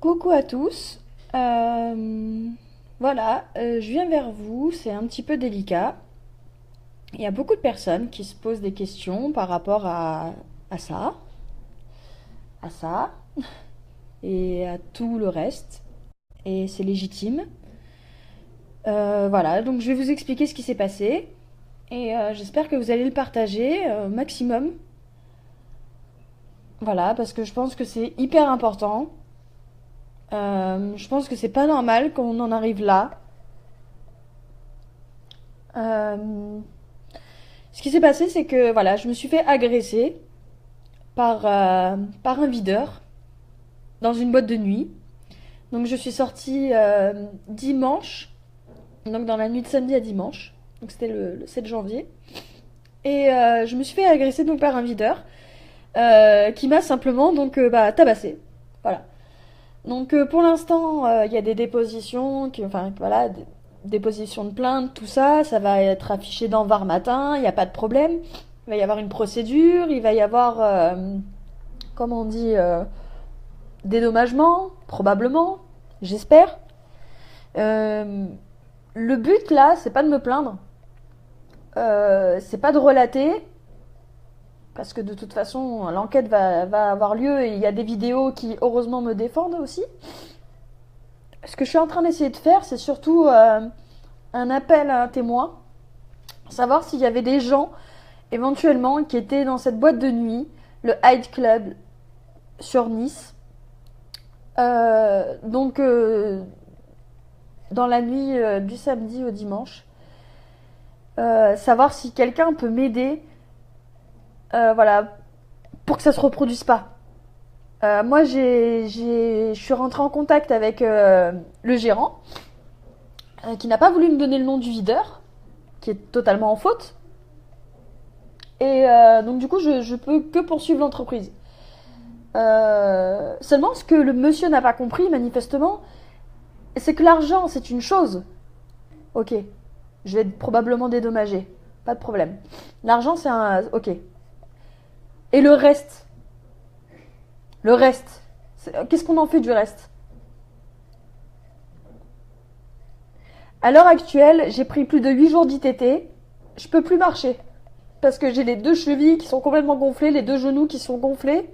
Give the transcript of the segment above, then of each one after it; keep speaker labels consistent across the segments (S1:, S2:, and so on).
S1: Coucou à tous. Voilà, je viens vers vous, c'est un petit peu délicat. Il y a beaucoup de personnes qui se posent des questions par rapport à ça, à ça et à tout le reste. Et c'est légitime. Voilà, donc je vais vous expliquer ce qui s'est passé. Et j'espère que vous allez le partager au maximum. Voilà, parce que je pense que c'est hyper important. Je pense que c'est pas normal qu'on en arrive là. Euh, Ce qui s'est passé, c'est que voilà, je me suis fait agresser par un videur dans une boîte de nuit. Donc je suis sortie dimanche, donc dans la nuit de samedi à dimanche. Donc c'était le 7 janvier. Et je me suis fait agresser donc par un videur qui m'a simplement tabassé. Voilà. Donc pour l'instant, il y a des dépositions, enfin voilà, des dépositions de plainte, tout ça, ça va être affiché dans Var Matin, il n'y a pas de problème. Il va y avoir une procédure, il va y avoir, comment on dit, dédommagement, probablement, j'espère. Euh, le but là, c'est pas de me plaindre, c'est pas de relater, parce que de toute façon, l'enquête va avoir lieu et il y a des vidéos qui, heureusement, me défendent aussi. Ce que je suis en train d'essayer de faire, c'est surtout un appel à un témoin, savoir s'il y avait des gens éventuellement qui étaient dans cette boîte de nuit, le Hyde Club sur Nice. Dans la nuit du samedi au dimanche, savoir si quelqu'un peut m'aider, voilà, pour que ça se reproduise pas. Moi, je suis rentrée en contact avec le gérant, qui n'a pas voulu me donner le nom du videur, qui est totalement en faute. Et donc du coup, je peux que poursuivre l'entreprise. Seulement, ce que le monsieur n'a pas compris, manifestement, c'est que l'argent, c'est une chose. Ok, je vais être probablement dédommagé. Pas de problème. L'argent, c'est un... Ok. Et le reste? Le reste, qu'est-ce qu'on en fait du reste? À l'heure actuelle, j'ai pris plus de 8 jours d'ITT. Je peux plus marcher. Parce que j'ai les deux chevilles qui sont complètement gonflées, les deux genoux qui sont gonflés.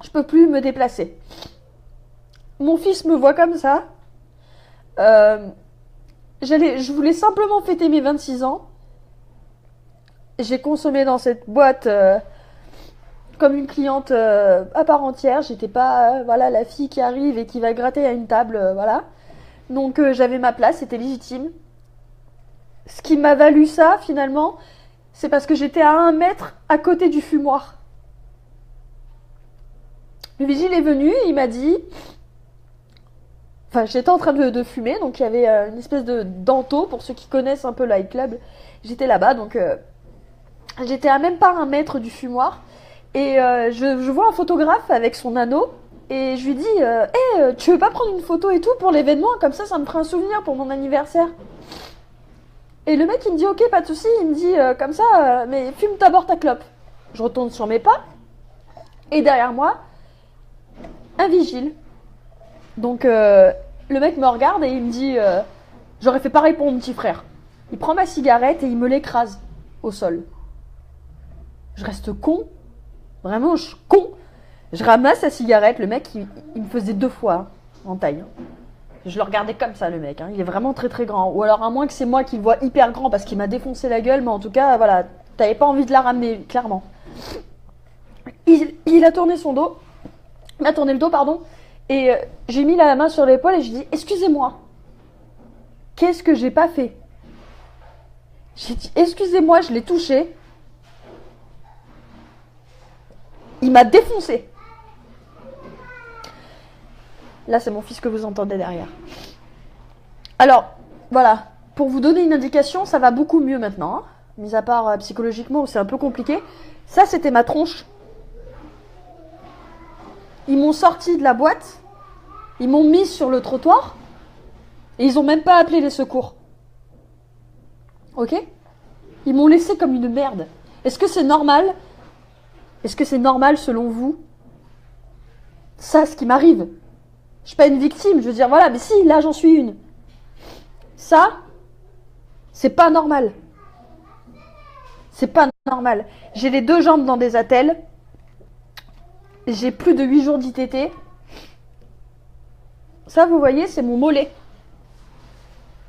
S1: Je peux plus me déplacer. Mon fils me voit comme ça. Euh, je voulais simplement fêter mes 26 ans. J'ai consommé dans cette boîte comme une cliente à part entière. J'étais pas voilà, la fille qui arrive et qui va gratter à une table. Voilà. Donc j'avais ma place, c'était légitime. Ce qui m'a valu ça, finalement, c'est parce que j'étais à 1 mètre à côté du fumoir. Le vigile est venu, il m'a dit... Enfin, j'étais en train de fumer, donc il y avait une espèce de d'anto, pour ceux qui connaissent un peu le High Club. J'étais là-bas, donc j'étais à même pas 1 mètre du fumoir. Et je vois un photographe avec son anneau, et je lui dis hey, tu veux pas prendre une photo et tout pour l'événement? Comme ça me fera un souvenir pour mon anniversaire. Et le mec, il me dit ok, pas de soucis. Il me dit comme ça, mais fume d'abord ta clope. Je retourne sur mes pas, et derrière moi, un vigile. Donc le mec me regarde et il me dit j'aurais fait pareil pour mon petit frère. Il prend ma cigarette et il me l'écrase au sol. Je reste con, vraiment je suis con. Je ramasse la cigarette, le mec il me faisait 2 fois en taille. Je le regardais comme ça, le mec, il est vraiment très très grand. Ou alors à moins que c'est moi qui le vois hyper grand parce qu'il m'a défoncé la gueule, mais en tout cas voilà, t'avais pas envie de la ramener, clairement. Il a tourné son dos, il m'a tourné le dos, pardon. Et j'ai mis la main sur l'épaule et je dis excusez-moi. Qu'est-ce que j'ai pas fait? J'ai dit excusez-moi, je l'ai touché. Il m'a défoncé. Là, c'est mon fils que vous entendez derrière. Alors, voilà. Pour vous donner une indication, ça va beaucoup mieux maintenant. Mis à part psychologiquement où c'est un peu compliqué. Ça, c'était ma tronche. Ils m'ont sorti de la boîte. Ils m'ont mis sur le trottoir. Et ils ont même pas appelé les secours. Ok? Ils m'ont laissé comme une merde. Est-ce que c'est normal? Est-ce que c'est normal selon vous? Ça, ce qui m'arrive. Je suis pas une victime, je veux dire, voilà, mais si, là, j'en suis une. Ça, c'est pas normal. C'est pas normal. J'ai les 2 jambes dans des attelles. J'ai plus de 8 jours d'ITT. Ça, vous voyez, c'est mon mollet.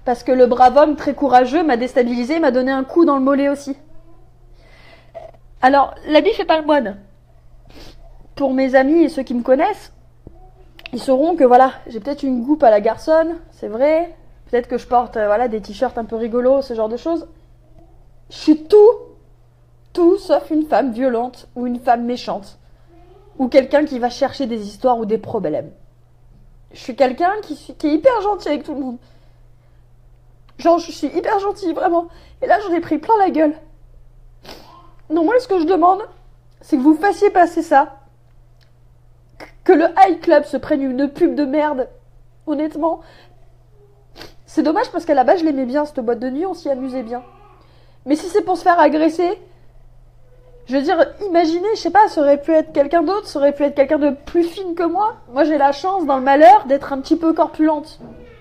S1: Parce que le brave homme très courageux m'a déstabilisé, m'a donné un coup dans le mollet aussi. Alors, l'habit fait pas le moine. Pour mes amis et ceux qui me connaissent, ils sauront que voilà, j'ai peut-être une gouppe à la garçonne, c'est vrai. Peut-être que je porte voilà, des t-shirts un peu rigolos, ce genre de choses. Je suis tout sauf une femme violente ou une femme méchante. Ou quelqu'un qui va chercher des histoires ou des problèmes. Je suis quelqu'un qui est hyper gentil avec tout le monde. Genre, je suis hyper gentille, vraiment. Et là, j'en ai pris plein la gueule. Non, moi, ce que je demande, c'est que vous fassiez passer ça. Que le High Club se prenne une pub de merde. Honnêtement. C'est dommage parce qu'à la base, je l'aimais bien, cette boîte de nuit, on s'y amusait bien. Mais si c'est pour se faire agresser, je veux dire, imaginez, je sais pas, ça aurait pu être quelqu'un d'autre, ça aurait pu être quelqu'un de plus fine que moi. Moi, j'ai la chance, dans le malheur, d'être un petit peu corpulente.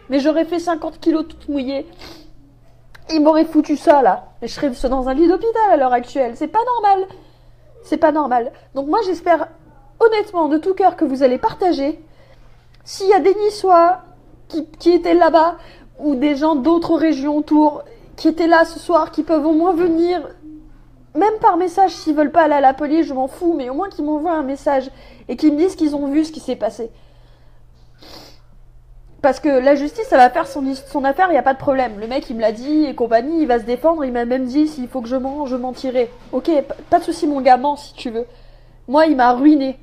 S1: Mais j'aurais fait 50 kilos toute mouillée. Il m'aurait foutu ça, là. Et je serais dans un lit d'hôpital à l'heure actuelle. C'est pas normal. C'est pas normal. Donc moi, j'espère honnêtement, de tout cœur, que vous allez partager. S'il y a des Niçois qui étaient là-bas, ou des gens d'autres régions autour, qui étaient là ce soir, qui peuvent au moins venir, même par message, s'ils veulent pas aller à la police, je m'en fous, mais au moins qu'ils m'envoient un message, et qu'ils me disent qu'ils ont vu ce qui s'est passé. Parce que la justice, ça va faire son affaire, il n'y a pas de problème. Le mec, il me l'a dit et compagnie, il va se défendre, il m'a même dit, s'il faut que je mens, je mentirai. Ok, pas de souci, mon gars, mens si tu veux. Moi, il m'a ruiné,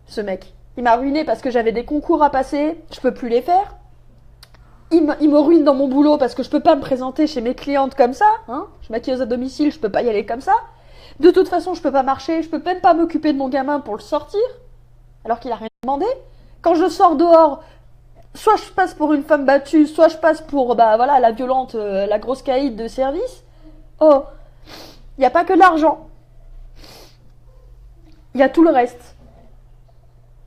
S1: ce mec. Il m'a ruiné parce que j'avais des concours à passer, je peux plus les faire. Il me ruine dans mon boulot parce que je peux pas me présenter chez mes clientes comme ça. Hein, je maquilleuse à domicile, je peux pas y aller comme ça. De toute façon, je peux pas marcher, je peux même pas m'occuper de mon gamin pour le sortir, alors qu'il a rien demandé. Quand je sors dehors, soit je passe pour une femme battue, soit je passe pour voilà, la violente, la grosse caïd de service. Oh, il n'y a pas que l'argent. Il y a tout le reste.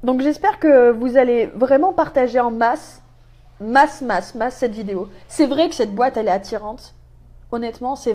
S1: Donc j'espère que vous allez vraiment partager en masse cette vidéo. C'est vrai que cette boîte, elle est attirante. Honnêtement, c'est